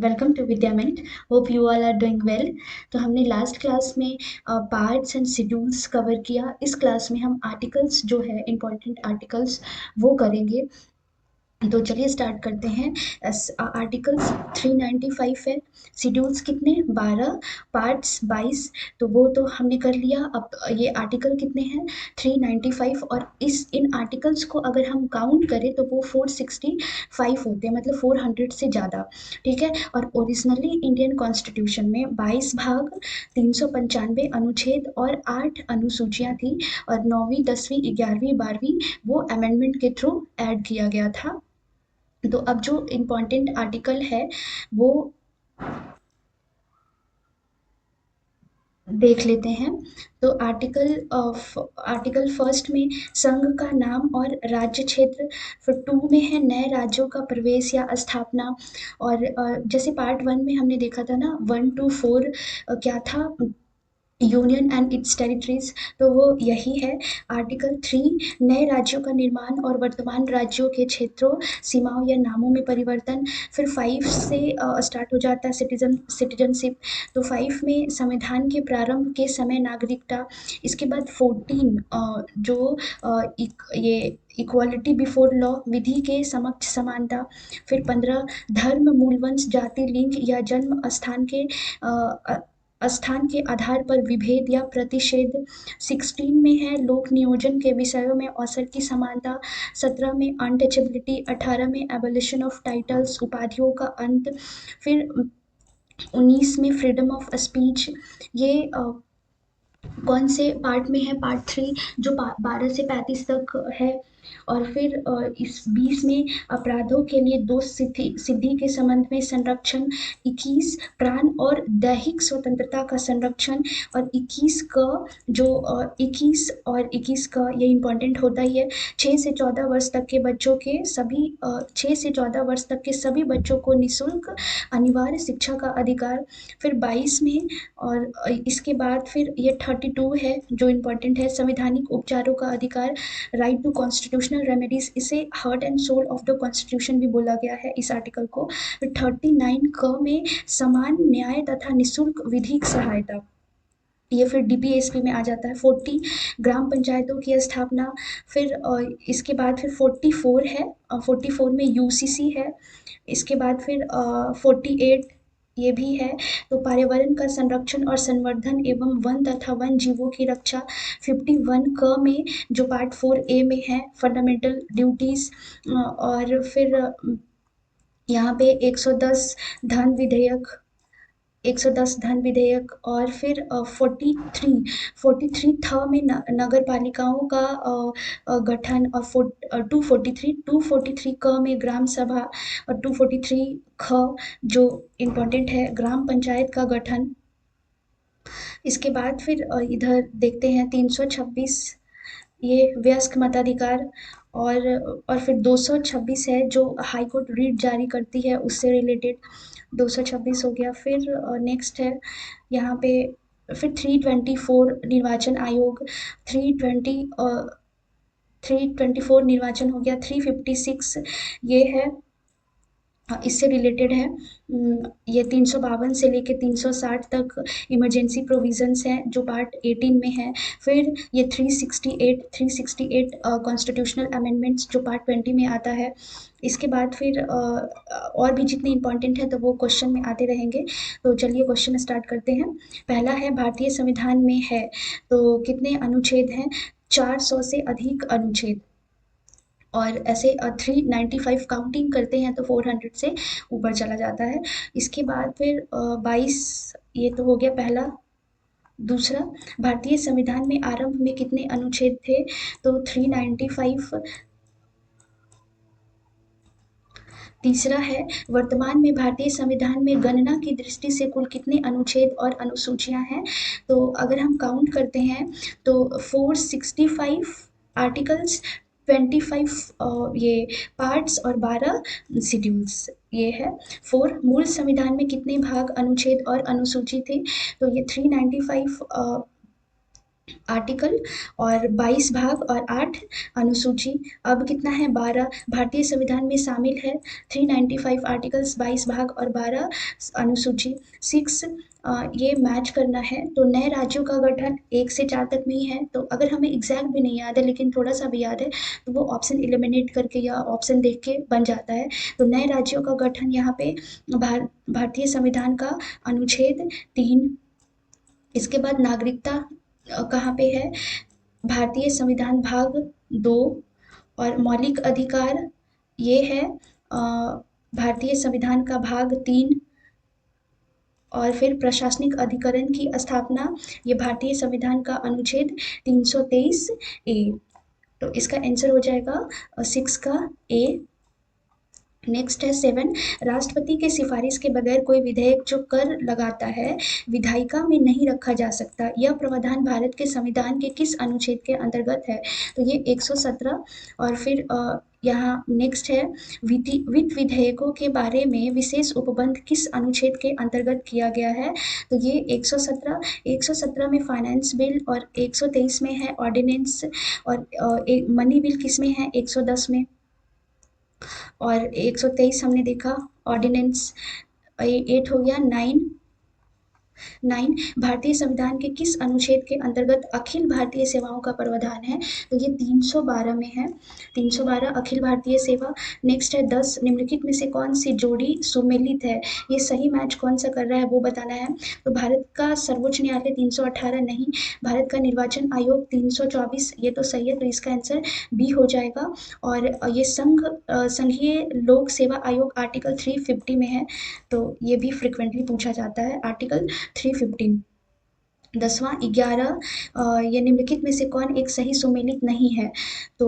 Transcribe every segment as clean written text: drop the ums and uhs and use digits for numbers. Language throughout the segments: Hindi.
Welcome to Vidyamint. Hope you all are doing well. तो हमने लास्ट क्लास में पार्ट्स एंड शेड्यूल्स कवर किया। इस क्लास में हम आर्टिकल्स जो है इम्पॉर्टेंट आर्टिकल्स वो करेंगे। तो चलिए स्टार्ट करते हैं। आर्टिकल्स 395 है। शेड्यूल्स कितने 12, पार्ट्स 22। तो वो तो हमने कर लिया। अब ये आर्टिकल कितने हैं 395, और इन आर्टिकल्स को अगर हम काउंट करें तो वो 465 होते हैं, मतलब 400 से ज़्यादा। ठीक है। और ओरिजिनली इंडियन कॉन्स्टिट्यूशन में 22 भाग, 395 अनुच्छेद और 8 अनुसूचियाँ थी। और 9वीं 10वीं 11वीं 12वीं वो अमेंडमेंट के थ्रू ऐड किया गया था। तो अब जो इम्पोर्टेंट आर्टिकल है वो देख लेते हैं। तो आर्टिकल फर्स्ट में संघ का नाम और राज्य क्षेत्र। फिर 2 में है नए राज्यों का प्रवेश या स्थापना। और जैसे पार्ट 1 में हमने देखा था ना 1 to 4 क्या था, यूनियन एंड इट्स टेरिटरीज, तो वो यही है। आर्टिकल 3 नए राज्यों का निर्माण और वर्तमान राज्यों के क्षेत्रों, सीमाओं या नामों में परिवर्तन। फिर 5 से स्टार्ट हो जाता है सिटीजनशिप। तो 5 में संविधान के प्रारंभ के समय नागरिकता। इसके बाद 14 जो ये इक्वालिटी बिफोर लॉ, विधि के समक्ष समानता। फिर 15 धर्म, मूलवंश, जाति, लिंग या जन्म स्थान के आधार पर विभेद या प्रतिषेध। 16 में है लोक नियोजन के विषयों में अवसर की समानता। 17 में अनटचेबिलिटी। 18 में एबोलिशन ऑफ टाइटल्स, उपाधियों का अंत। फिर 19 में फ्रीडम ऑफ स्पीच। ये कौन से पार्ट में है, पार्ट 3 जो 12 से 35 तक है। और फिर इस 20 में अपराधों के लिए दोष सिद्धि के संबंध में संरक्षण। 21 प्राण और दैहिक स्वतंत्रता का संरक्षण। और 21 का जो 21 और 21 का ये इम्पोर्टेंट होता ही है। 6 से 14 वर्ष तक के बच्चों के सभी 6 से 14 वर्ष तक के सभी बच्चों को निःशुल्क अनिवार्य शिक्षा का अधिकार। फिर 22 में और इसके बाद फिर ये 32 है जो इम्पोर्टेंट है, संवैधानिक उपचारों का अधिकार, राइट टू कॉन्स्टिट्यूशनल रेमेडीज। इसे heart and soul of the constitution भी बोला गया है इस आर्टिकल को। फिर 39 क में समान न्याय तथा निःशुल्क विधिक सहायता, ये फिर डीपीएसपी में आ जाता है। 40 ग्राम पंचायतों की स्थापना। फिर इसके बाद फिर 44 है, 44 में यूसीसी है। इसके बाद फिर 48 ये भी है, तो पर्यावरण का संरक्षण और संवर्धन एवं वन तथा वन जीवों की रक्षा। 51 क में जो पार्ट 4 ए में है, फंडामेंटल ड्यूटीज। और फिर यहाँ पे 110 धन विधेयक, 110 धन विधेयक। और फिर 43 था में नगर पालिकाओं का गठन। और 243 क में ग्राम सभा। और 243 ख जो इम्पोर्टेंट है ग्राम पंचायत का गठन। इसके बाद फिर इधर देखते हैं 326 ये वयस्क मताधिकार। और फिर 226 है जो हाई कोर्ट रीट जारी करती है उससे रिलेटेड, 226 हो गया। फिर नेक्स्ट है यहाँ पे फिर 324 निर्वाचन आयोग, 324 निर्वाचन हो गया। 356 ये है इससे रिलेटेड है। ये 352 से लेके 360 तक इमरजेंसी प्रोविजंस हैं जो पार्ट 18 में है। फिर ये 368 कॉन्स्टिट्यूशनल अमेंडमेंट्स जो पार्ट 20 में आता है। इसके बाद फिर और भी जितने इंपॉर्टेंट है तो वो क्वेश्चन में आते रहेंगे। तो चलिए क्वेश्चन स्टार्ट करते हैं। पहला है भारतीय संविधान में है तो कितने अनुच्छेद हैं, 400 से अधिक अनुच्छेद। और ऐसे 395 काउंटिंग करते हैं तो 400 से ऊपर चला जाता है। इसके बाद फिर 22 ये तो हो गया पहला। दूसरा, भारतीय संविधान में आरंभ में कितने अनुच्छेद थे, तो 395। तीसरा है, वर्तमान में भारतीय संविधान में गणना की दृष्टि से कुल कितने अनुच्छेद और अनुसूचियां हैं। तो अगर हम काउंट करते हैं तो 465 आर्टिकल्स, 25 ये पार्ट्स और 12 शेड्यूल्स ये है। 4 मूल संविधान में कितने भाग, अनुच्छेद और अनुसूची थे, तो ये 395 आर्टिकल और 22 भाग और 8 अनुसूची। अब कितना है 12 भारतीय संविधान में शामिल है 395 आर्टिकल्स 22 भाग और 12 अनुसूची। 6 ये मैच करना है तो नए राज्यों का गठन 1 से 4 तक में ही है। तो अगर हमें एग्जैक्ट भी नहीं याद है लेकिन थोड़ा सा भी याद है तो वो ऑप्शन एलिमिनेट करके या ऑप्शन देख के बन जाता है। तो नए राज्यों का गठन यहाँ पे भारतीय संविधान का अनुच्छेद 3। इसके बाद नागरिकता कहाँ पे है भारतीय संविधान भाग 2। और मौलिक अधिकार ये है भारतीय संविधान का भाग 3। और फिर प्रशासनिक अधिकरण की स्थापना ये भारतीय संविधान का अनुच्छेद 323 ए। तो इसका आंसर हो जाएगा 6 का ए। नेक्स्ट है 7 राष्ट्रपति के सिफारिश के बगैर कोई विधेयक जो कर लगाता है विधायिका में नहीं रखा जा सकता। यह प्रावधान भारत के संविधान के किस अनुच्छेद के अंतर्गत है? तो ये 117। और फिर यहाँ नेक्स्ट है वित्त विधेयकों के बारे में विशेष उपबंध किस अनुच्छेद के अंतर्गत किया गया है? तो ये 117 में फाइनेंस बिल और 123 में है ऑर्डिनेंस और मनी बिल किस में है 110 में और 123 हमने देखा ऑर्डिनेंस। 8 हो गया। 9 भारतीय संविधान के किस अनुच्छेद के अंतर्गत अखिल भारतीय सेवाओं का प्रावधान है? तो ये 312 में है। 312 अखिल भारतीय सेवा। नेक्स्ट है 10 निम्नलिखित में से कौन सी जोड़ी सुमेलित है? ये सही मैच कौन सा कर रहा है वो बताना है। तो भारत का सर्वोच्च न्यायालय 318 नहीं, भारत का निर्वाचन आयोग 324 ये तो सही है। तो इसका आंसर बी हो जाएगा। और ये संघीय लोक सेवा आयोग आर्टिकल 350 में है। तो ये भी फ्रिक्वेंटली पूछा जाता है आर्टिकल 315। 10वां 11 ये निम्नलिखित में से कौन एक सही सुमेलित नहीं है? तो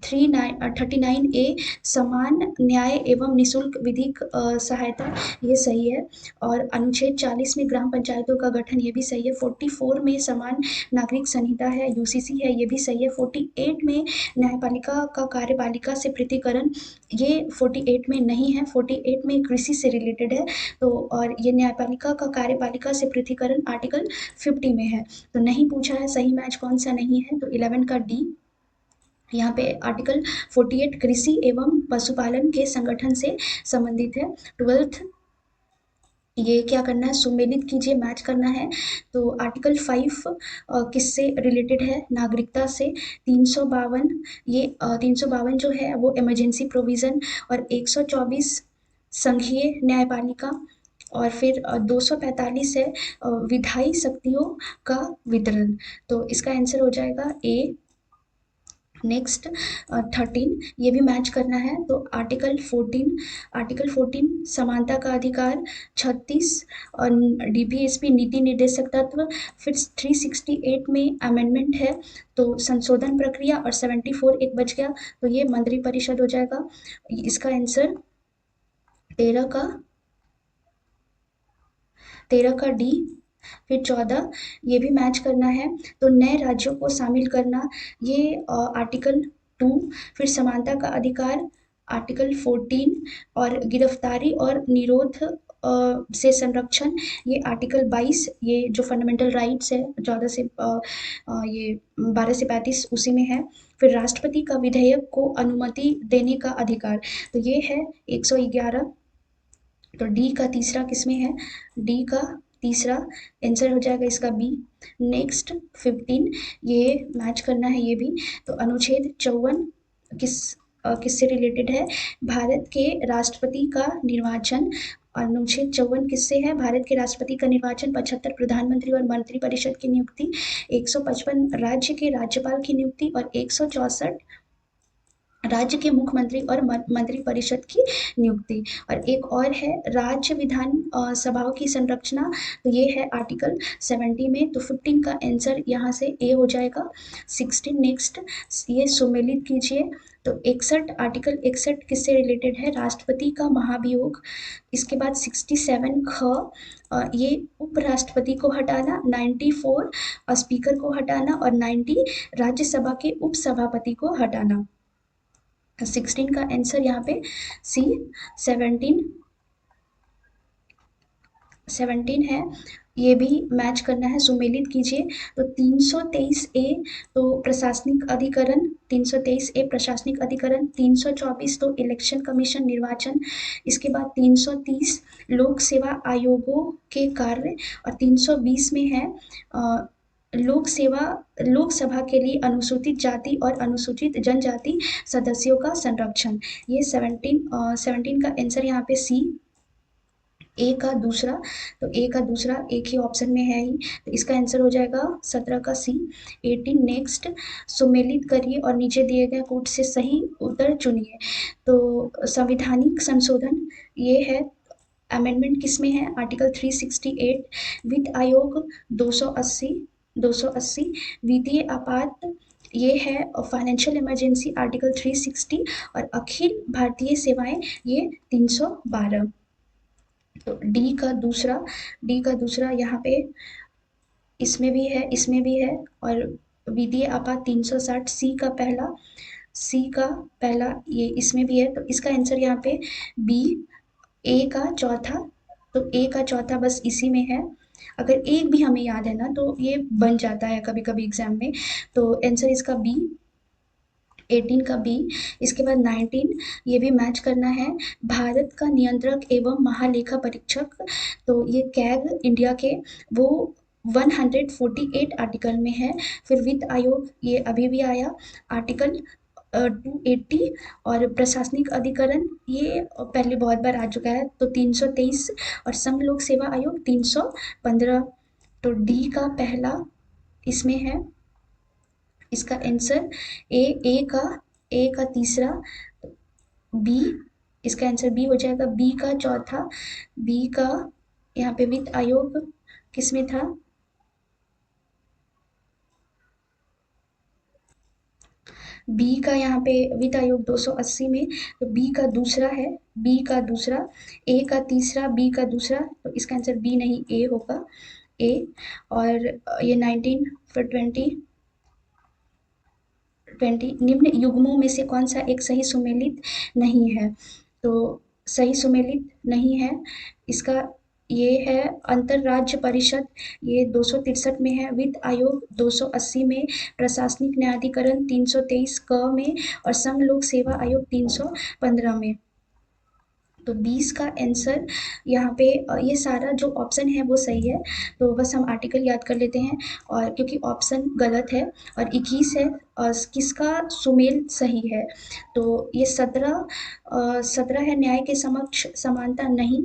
39 ए समान न्याय एवं निशुल्क विधिक सहायता ये सही है। और अनुच्छेद 40 में ग्राम पंचायतों का गठन ये भी सही है। 44 में समान नागरिक संहिता है यूसीसी है ये भी सही है। 48 में न्यायपालिका का कार्यपालिका से पृथक्करण ये 48 में नहीं है। 48 में कृषि से रिलेटेड है। तो और ये न्यायपालिका का कार्यपालिका से पृथक्करण आर्टिकल 50 में है। तो नहीं पूछा है सही मैच कौन सा नहीं है। तो 11 का डी। यहाँ पे आर्टिकल 48 कृषि एवं पशुपालन के संगठन से संबंधित है। 12th ये क्या करना है सुमेलित कीजिए मैच करना है। तो आर्टिकल 5 किससे रिलेटेड है? नागरिकता से। 352 ये 352 जो है वो इमरजेंसी प्रोविज़न और 124 संघीय न्यायपालिका और फिर 245 है विधायी शक्तियों का वितरण। तो इसका आंसर हो जाएगा ए। नेक्स्ट 13 ये भी मैच करना है। तो आर्टिकल 14 समानता का अधिकार। 36 डीपीएसपी नीति निर्देशक तत्व। फिर 368 में अमेंडमेंट है तो संशोधन प्रक्रिया और 74 एक बच गया तो ये मंत्रिपरिषद हो जाएगा। इसका आंसर 13 का डी। फिर 14 ये भी मैच करना है। तो नए राज्यों को शामिल करना ये आर्टिकल 2। फिर समानता का अधिकार आर्टिकल 14 और गिरफ्तारी और निरोध से संरक्षण ये आर्टिकल 22 ये जो फंडामेंटल राइट्स है 14 से ये 12 से 35 उसी में है। फिर राष्ट्रपति का विधेयक को अनुमति देने का अधिकार तो ये है 111। तो डी का तीसरा किसमें है? डी का तीसरा आंसर हो जाएगा इसका बी। नेक्स्ट 15 ये मैच करना है ये भी। तो अनुच्छेद 54 किससे रिलेटेड है? भारत के राष्ट्रपति का निर्वाचन। अनुच्छेद 54 किससे है? भारत के राष्ट्रपति का निर्वाचन। 75 प्रधानमंत्री और मंत्रिपरिषद की नियुक्ति। 155 राज्य के राज्यपाल की नियुक्ति और 164 राज्य के मुख्यमंत्री और मंत्रिपरिषद की नियुक्ति। और एक और है राज्य विधान सभाओं की संरचना तो ये है आर्टिकल 70 में। तो 15 का आंसर यहाँ से ए हो जाएगा। 16 नेक्स्ट ये सुमेलित कीजिए। तो 61 आर्टिकल 61 किससे रिलेटेड है? राष्ट्रपति का महाभियोग। इसके बाद 67 ख ये उपराष्ट्रपति को हटाना। 94 स्पीकर को हटाना और 90 राज्यसभा के उपसभापति को हटाना। 16 का आंसर यहाँ पे सी। 17 17 है, ये भी मैच करना है, सुमेलित कीजिए। तो 323 ए तो प्रशासनिक अधिकरण, 323 ए प्रशासनिक अधिकरण, 324 तो इलेक्शन कमीशन निर्वाचन, इसके बाद 330 लोक सेवा आयोगों के कार्य, और 320 में है लोक सेवा लोकसभा के लिए अनुसूचित जाति और अनुसूचित जनजाति सदस्यों का संरक्षण। ये 17 का आंसर यहाँ पे सी, ए का दूसरा। तो ए का दूसरा एक ही ऑप्शन में है ही, तो इसका आंसर हो जाएगा 17 का सी। 18 नेक्स्ट, सुमेलित करिए और नीचे दिए गए कोड से सही उत्तर चुनिए। तो संवैधानिक संशोधन ये है, अमेंडमेंट किस में है, आर्टिकल 368, वित्त आयोग 280 वित्तीय आपात ये है, फाइनेंशियल इमरजेंसी आर्टिकल 360, और अखिल भारतीय सेवाएं ये 312। तो डी का दूसरा यहाँ पे इसमें भी है, इसमें भी है, और वित्तीय आपात 360, सी का पहला ये इसमें भी है, तो इसका आंसर यहाँ पे बी। ए का चौथा, तो ए का चौथा बस इसी में है, अगर एक भी हमें याद है ना तो ये बन जाता है कभी कभी एग्जाम में, तो आंसर इसका बी, 18 का बी। इसके बाद 19 ये भी मैच करना है, भारत का नियंत्रक एवं महालेखा परीक्षक, तो ये कैग इंडिया के वो 148 आर्टिकल में है। फिर वित्त आयोग ये अभी भी आया, आर्टिकल 280, और प्रशासनिक अधिकरण ये पहले बहुत बार आ चुका है, तो 323, और संघ लोक सेवा आयोग 315। तो डी का पहला इसमें है, इसका आंसर ए का तीसरा, बी, इसका आंसर बी हो जाएगा, बी का चौथा, बी का यहाँ पे वित्त आयोग किसमें था, बी का यहाँ पे वित्त आयोग 280 में, तो बी का दूसरा है, बी का दूसरा, ए का तीसरा, बी का दूसरा, तो इसका आंसर बी नहीं ए होगा, ए। और ये 19 फिर 20 निम्न युग्मों में से कौन सा एक सही सुमेलित नहीं है, तो सही सुमेलित नहीं है इसका ये है, अंतरराज्य परिषद ये 263 में है, वित्त आयोग 280 में, प्रशासनिक न्यायाधिकरण 323 क में, और संघ लोक सेवा आयोग 315 में। तो 20 का आंसर यहाँ पे ये सारा जो ऑप्शन है वो सही है, तो बस हम आर्टिकल याद कर लेते हैं, और क्योंकि ऑप्शन गलत है, और 21 है, और किसका सुमेल सही है, तो ये 17 है, न्याय के समक्ष समानता नहीं,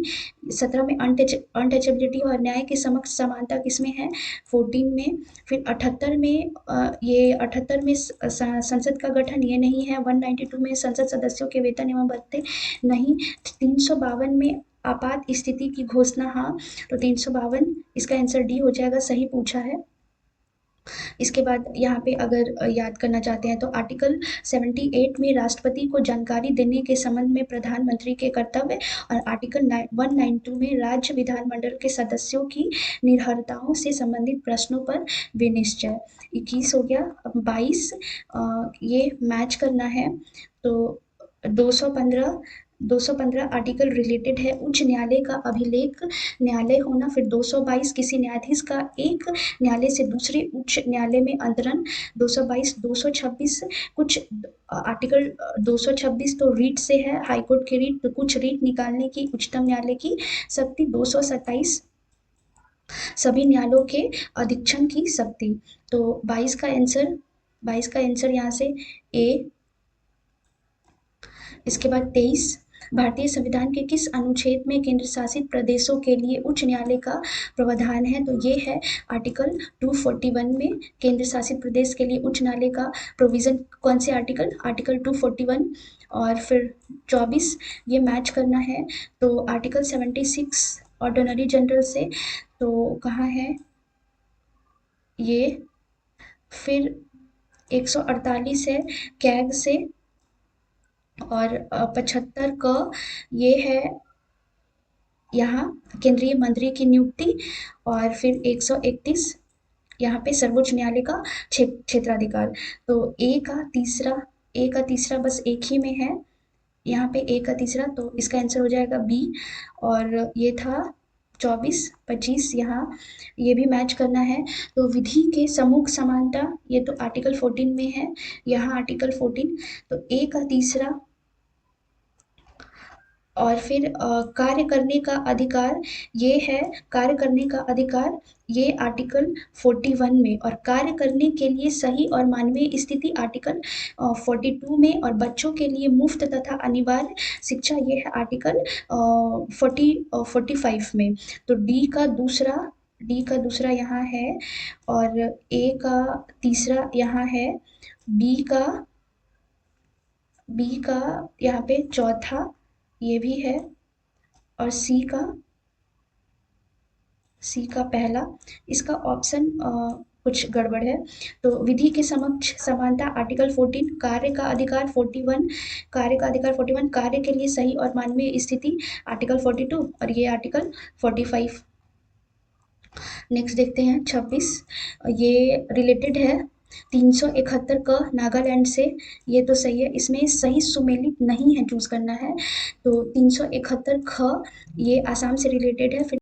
17 में अनटचेबिलिटी और न्याय के समक्ष समानता किसमें है, 14 में। फिर 78 में ये 78 में संसद का गठन ये नहीं है, 192 में संसद सदस्यों के वेतन एवं भत्ते नहीं, 352 में आपात स्थिति की घोषणा हाँ, तो 352 इसका आंसर डी हो जाएगा, सही पूछा है। इसके बाद यहाँ पे अगर याद करना चाहते हैं तो आर्टिकल 78 में राष्ट्रपति को जानकारी देने के संबंध में प्रधानमंत्री के कर्तव्य, और आर्टिकल 192 में राज्य विधानमंडल के सदस्यों की निर्भरताओं से संबंधित प्रश्नों पर विनिश्चय। 21 हो गया, अब 22 ये मैच करना है, तो 215 215 आर्टिकल रिलेटेड है उच्च न्यायालय का अभिलेख न्यायालय होना, फिर 222 किसी न्यायाधीश का एक न्यायालय से दूसरे उच्च न्यायालय में अंतरण, 222 226 कुछ आर्टिकल 226 तो रीट से है, हाईकोर्ट की रीट, तो कुछ रीट निकालने की उच्चतम न्यायालय की शक्ति, 227 सभी न्यायालयों के अधीक्षण की शक्ति। तो 22 का आंसर यहाँ से ए। इसके बाद 23 भारतीय संविधान के किस अनुच्छेद में केंद्र शासित प्रदेशों के लिए उच्च न्यायालय का प्रावधान है, तो ये है आर्टिकल 241 में केंद्र शासित प्रदेश के लिए उच्च न्यायालय का प्रोविजन, कौन से आर्टिकल, आर्टिकल 241। और फिर 24 ये मैच करना है, तो आर्टिकल 76 ऑर्डिनरी जनरल से, तो कहाँ है ये, फिर 148 है कैग से, और 75 का ये है यहाँ केंद्रीय मंत्री की नियुक्ति, और फिर 131 यहाँ पे सर्वोच्च न्यायालय का क्षेत्राधिकार। तो ए का तीसरा बस एक ही में है, यहाँ पे ए का तीसरा, तो इसका आंसर हो जाएगा बी, और ये था 24, 25 यहाँ ये भी मैच करना है। तो विधि के सम्मुख समानता ये तो आर्टिकल 14 में है, यहाँ आर्टिकल 14। तो ए का तीसरा और फिर कार्य करने का अधिकार ये है, कार्य करने का अधिकार ये आर्टिकल 41 में, और कार्य करने के लिए सही और मानवीय स्थिति आर्टिकल 42 में, और बच्चों के लिए मुफ्त तथा अनिवार्य शिक्षा ये है आर्टिकल 45 में। तो डी का दूसरा यहाँ है, और ए का तीसरा यहाँ है, बी का यहाँ पे चौथा ये भी है, और सी का पहला, इसका ऑप्शन कुछ गड़बड़ है। तो विधि के समक्ष समानता आर्टिकल 14, कार्य का अधिकार 41, कार्य के लिए सही और मानवीय स्थिति आर्टिकल 42, और ये आर्टिकल 45। नेक्स्ट देखते हैं 26, ये रिलेटेड है 371 का नागालैंड से, ये तो सही है, इसमें सही सुमेलित नहीं है, चूज करना है। तो 371 ख ये आसाम से रिलेटेड है। फिर